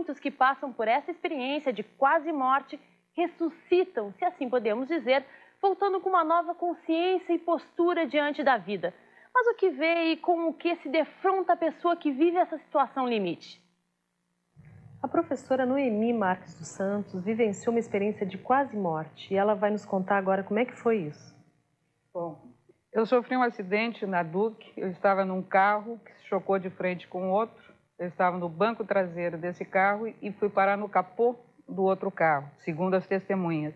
muitos que passam por essa experiência de quase morte ressuscitam, se assim podemos dizer, voltando com uma nova consciência e postura diante da vida. Mas o que vê e com o que se defronta a pessoa que vive essa situação limite? A professora Noemi Marques dos Santos vivenciou uma experiência de quase morte e ela vai nos contar agora como é que foi isso. Bom, eu sofri um acidente na Duque, eu estava num carro que se chocou de frente com outro, eu estava no banco traseiro desse carro e fui parar no capô do outro carro, segundo as testemunhas.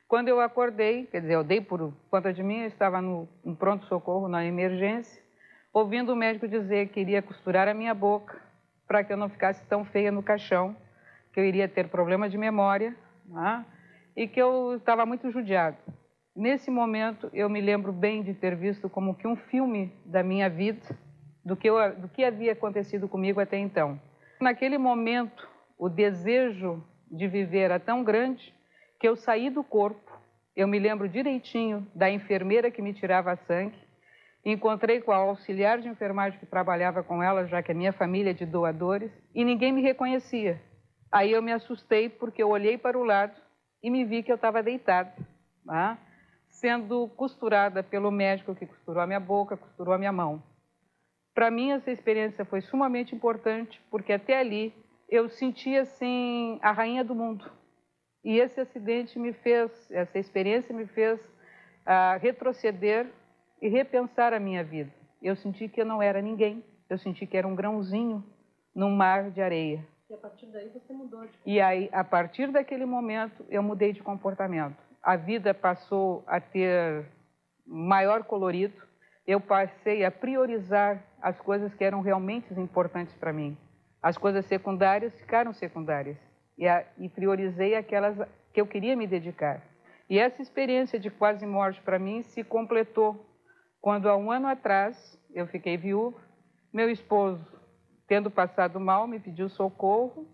Quando eu acordei, quer dizer, eu dei por conta de mim, eu estava no pronto-socorro, na emergência, ouvindo o médico dizer que iria costurar a minha boca para que eu não ficasse tão feia no caixão, que eu iria ter problema de memória, né? E que eu estava muito judiado. Nesse momento, eu me lembro bem de ter visto como que um filme da minha vida, do que havia acontecido comigo até então. Naquele momento, o desejo de viver era tão grande que eu saí do corpo. Eu me lembro direitinho da enfermeira que me tirava sangue. Encontrei com a auxiliar de enfermagem que trabalhava com ela, já que a minha família é de doadores, e ninguém me reconhecia. Aí eu me assustei porque eu olhei para o lado e me vi que eu estava deitada, tá? Sendo costurada pelo médico que costurou a minha boca, costurou a minha mão. Para mim, essa experiência foi sumamente importante, porque até ali eu sentia assim a rainha do mundo. E esse acidente me fez, essa experiência me fez retroceder e repensar a minha vida. Eu senti que eu não era ninguém, eu senti que era um grãozinho num mar de areia. E a partir daí você mudou de comportamento? E aí, a partir daquele momento, eu mudei de comportamento. A vida passou a ter maior colorido, eu passei a priorizar as coisas que eram realmente importantes para mim. As coisas secundárias ficaram secundárias e priorizei aquelas que eu queria me dedicar. E essa experiência de quase morte para mim se completou quando, há um ano atrás, eu fiquei viúva, meu esposo, tendo passado mal, me pediu socorro,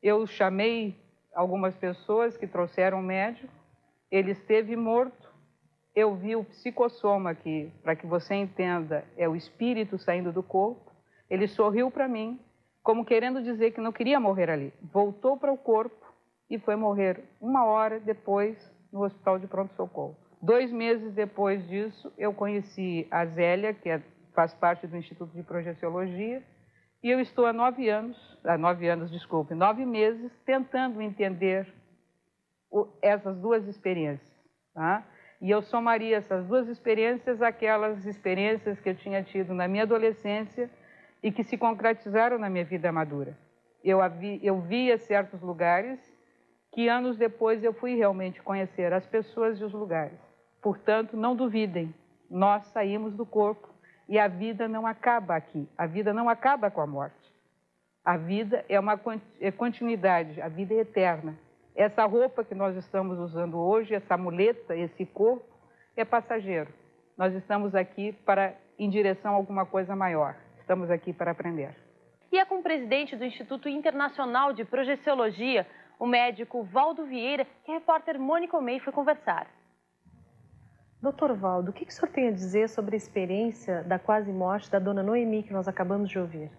eu chamei algumas pessoas que trouxeram um médico, ele esteve morto, eu vi o psicossoma, que, para que você entenda, é o espírito saindo do corpo, ele sorriu para mim, como querendo dizer que não queria morrer ali. Voltou para o corpo e foi morrer 1 hora depois no hospital de pronto-socorro. 2 meses depois disso, eu conheci a Zélia, que faz parte do Instituto de Projeciologia, e eu estou há 9 meses, tentando entender essas duas experiências, tá? E eu somaria essas duas experiências àquelas experiências que eu tinha tido na minha adolescência e que se concretizaram na minha vida madura. Eu via certos lugares que anos depois eu fui realmente conhecer as pessoas e os lugares. Portanto, não duvidem, nós saímos do corpo e a vida não acaba aqui, a vida não acaba com a morte. A vida é continuidade, a vida é eterna. Essa roupa que nós estamos usando hoje, essa muleta, esse corpo, é passageiro. Nós estamos aqui em direção a alguma coisa maior. Estamos aqui para aprender. E é com o presidente do Instituto Internacional de Projeciologia, o médico Valdo Vieira, que a repórter Mônica Omei foi conversar. Doutor Valdo, o que o senhor tem a dizer sobre a experiência da quase morte da dona Noemi, que nós acabamos de ouvir?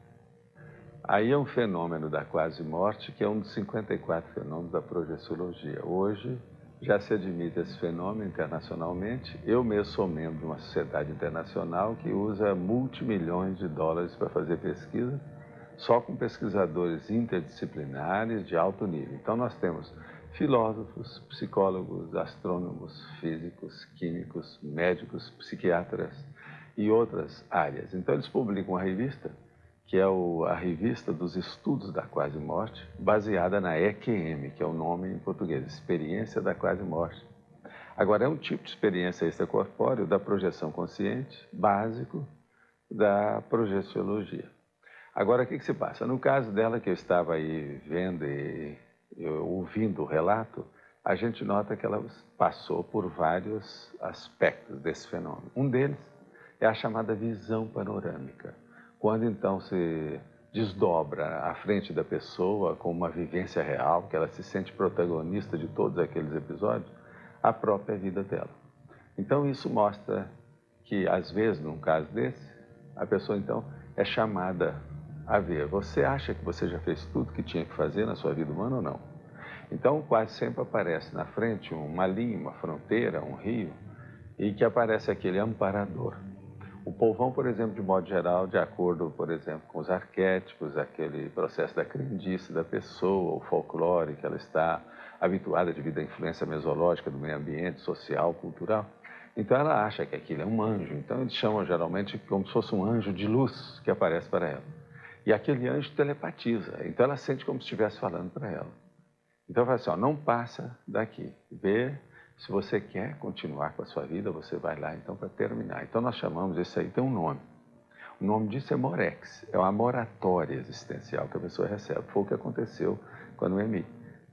Aí é um fenômeno da quase morte, que é um dos 54 fenômenos da projeciologia. Hoje já se admite esse fenômeno internacionalmente. Eu mesmo sou membro de uma sociedade internacional que usa multimilhões de dólares para fazer pesquisa, só com pesquisadores interdisciplinares de alto nível. Então nós temos filósofos, psicólogos, astrônomos, físicos, químicos, médicos, psiquiatras e outras áreas. Então eles publicam uma revista, que é a revista dos estudos da quase morte, baseada na EQM, que é o nome em português, Experiência da Quase Morte. Agora, é um tipo de experiência extracorpóreo da projeção consciente, básico da projeciologia. Agora, o que se passa? No caso dela, que eu estava aí vendo e ouvindo o relato, a gente nota que ela passou por vários aspectos desse fenômeno. Um deles é a chamada visão panorâmica, quando então se desdobra à frente da pessoa com uma vivência real, que ela se sente protagonista de todos aqueles episódios, a própria vida dela. Então isso mostra que, às vezes, num caso desse, a pessoa então é chamada a ver, você acha que você já fez tudo que tinha que fazer na sua vida humana ou não? Então, quase sempre aparece na frente uma linha, uma fronteira, um rio, e que aparece aquele amparador. O povão, por exemplo, de modo geral, de acordo, por exemplo, com os arquétipos, aquele processo da crendice da pessoa, o folclore que ela está habituada devido à influência mesológica do meio ambiente, social, cultural. Então ela acha que aquilo é um anjo, então eles chamam geralmente como se fosse um anjo de luz que aparece para ela. E aquele anjo telepatiza, então ela sente como se estivesse falando para ela. Então ela fala assim, ó, não passa daqui, vê se você quer continuar com a sua vida, você vai lá então para terminar. Então nós chamamos, esse aí tem um nome. O nome disso é Morex, é uma moratória existencial que a pessoa recebe. Foi o que aconteceu com a Noemi.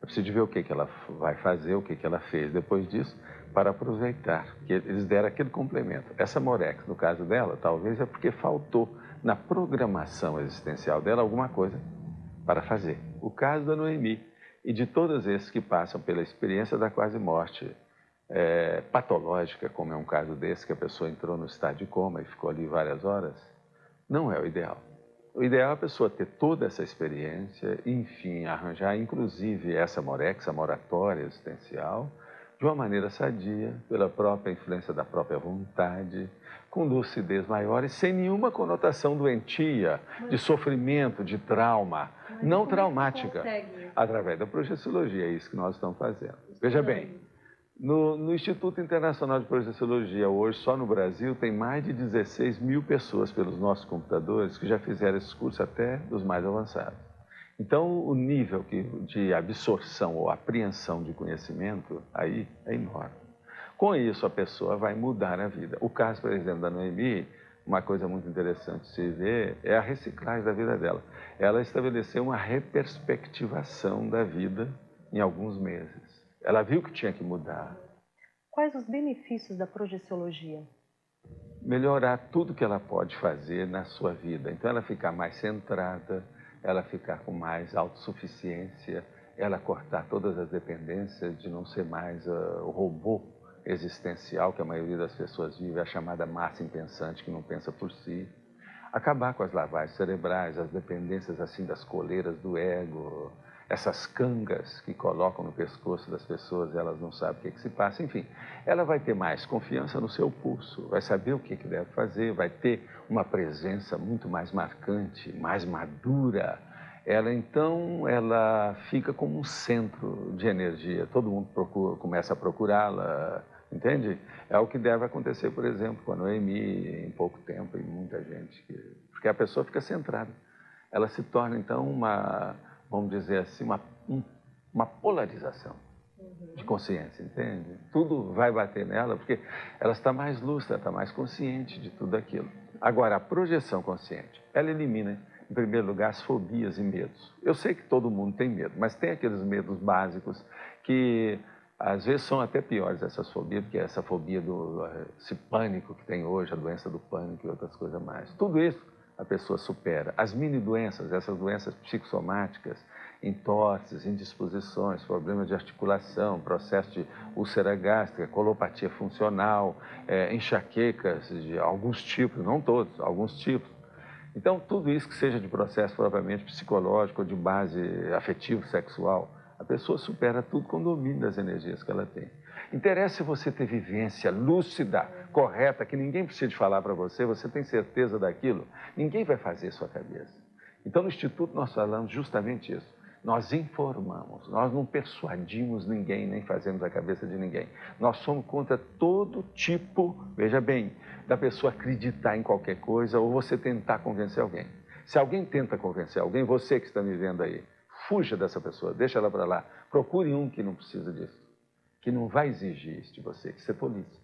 Eu preciso ver o que ela vai fazer, o que ela fez depois disso, para aproveitar, que eles deram aquele complemento. Essa Morex, no caso dela, talvez é porque faltou na programação existencial dela alguma coisa para fazer. O caso da Noemi e de todos esses que passam pela experiência da quase morte patológica, como é um caso desse, que a pessoa entrou no estado de coma e ficou ali várias horas, não é o ideal. O ideal é a pessoa ter toda essa experiência, enfim, arranjar inclusive essa Morex, a moratória existencial, de uma maneira sadia, pela própria influência da própria vontade, com lucidez maior e sem nenhuma conotação doentia, de sofrimento, de trauma, não traumática, através da projeciologia, é isso que nós estamos fazendo. Veja bem, no Instituto Internacional de Projeciologia, hoje, só no Brasil, tem mais de 16 mil pessoas pelos nossos computadores que já fizeram esse curso até dos mais avançados. Então, o nível de absorção ou apreensão de conhecimento aí é enorme. Com isso, a pessoa vai mudar a vida. O caso, por exemplo, da Noemi, uma coisa muito interessante de se ver é a reciclagem da vida dela. Ela estabeleceu uma reperspectivação da vida em alguns meses. Ela viu que tinha que mudar. Quais os benefícios da projeciologia? Melhorar tudo que ela pode fazer na sua vida. Então, ela ficar mais centrada, ela ficar com mais autossuficiência, ela cortar todas as dependências de não ser mais o robô existencial que a maioria das pessoas vive, a chamada massa impensante que não pensa por si. Acabar com as lavagens cerebrais, as dependências assim das coleiras do ego, essas cangas que colocam no pescoço das pessoas, elas não sabem o que se passa. Enfim, ela vai ter mais confiança no seu pulso, vai saber o que deve fazer, vai ter uma presença muito mais marcante, mais madura. Ela fica como um centro de energia, todo mundo começa a procurá-la, entende? É o que deve acontecer, por exemplo, com a Noemi, em pouco tempo, e muita gente, porque a pessoa fica centrada. Ela se torna, então, vamos dizer assim, uma polarização de consciência, entende? Tudo vai bater nela, porque ela está mais lúcida, está mais consciente de tudo aquilo. Agora, a projeção consciente, ela elimina, em primeiro lugar, as fobias e medos. Eu sei que todo mundo tem medo, mas tem aqueles medos básicos que, às vezes, são até piores, essas fobias, porque essa fobia esse pânico que tem hoje, a doença do pânico e outras coisas mais. Tudo isso a pessoa supera. As mini-doenças, essas doenças psicossomáticas, entorses, indisposições, problemas de articulação, processo de úlcera gástrica, colopatia funcional, enxaquecas de alguns tipos, não todos, alguns tipos. Então, tudo isso que seja de processo propriamente psicológico ou de base afetivo-sexual, a pessoa supera tudo com o domínio das energias que ela tem. Interessa você ter vivência lúcida, correta, que ninguém precisa de falar para você, você tem certeza daquilo, ninguém vai fazer sua cabeça. Então, no Instituto, nós falamos justamente isso. Nós informamos, nós não persuadimos ninguém, nem fazemos a cabeça de ninguém. Nós somos contra todo tipo, veja bem, da pessoa acreditar em qualquer coisa ou você tentar convencer alguém. Se alguém tenta convencer alguém, você que está me vendo aí, fuja dessa pessoa, deixa ela para lá. Procure um que não precisa disso, que não vai exigir isso de você, que você é polícia.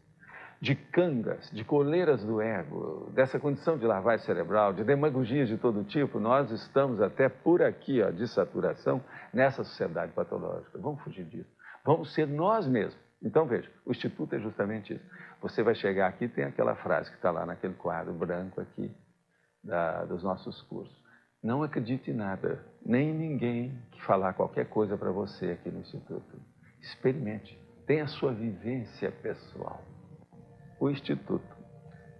De cangas, de coleiras do ego, dessa condição de lavagem cerebral, de demagogias de todo tipo, nós estamos até por aqui, ó, de saturação, nessa sociedade patológica. Vamos fugir disso. Vamos ser nós mesmos. Então, veja, o Instituto é justamente isso. Você vai chegar aqui, tem aquela frase que está lá naquele quadro branco aqui, dos nossos cursos. Não acredite em nada, nem em ninguém que falar qualquer coisa para você aqui no Instituto. Experimente, tenha a sua vivência pessoal. O Instituto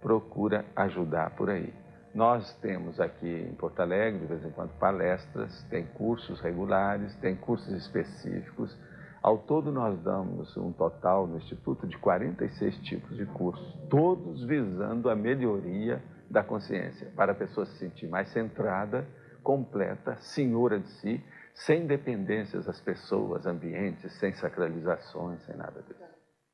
procura ajudar por aí. Nós temos aqui em Porto Alegre, de vez em quando, palestras, tem cursos regulares, tem cursos específicos. Ao todo, nós damos um total no Instituto de 46 tipos de cursos, todos visando a melhoria da consciência, para a pessoa se sentir mais centrada, completa, senhora de si, sem dependências das pessoas, ambientes, sem sacralizações, sem nada disso.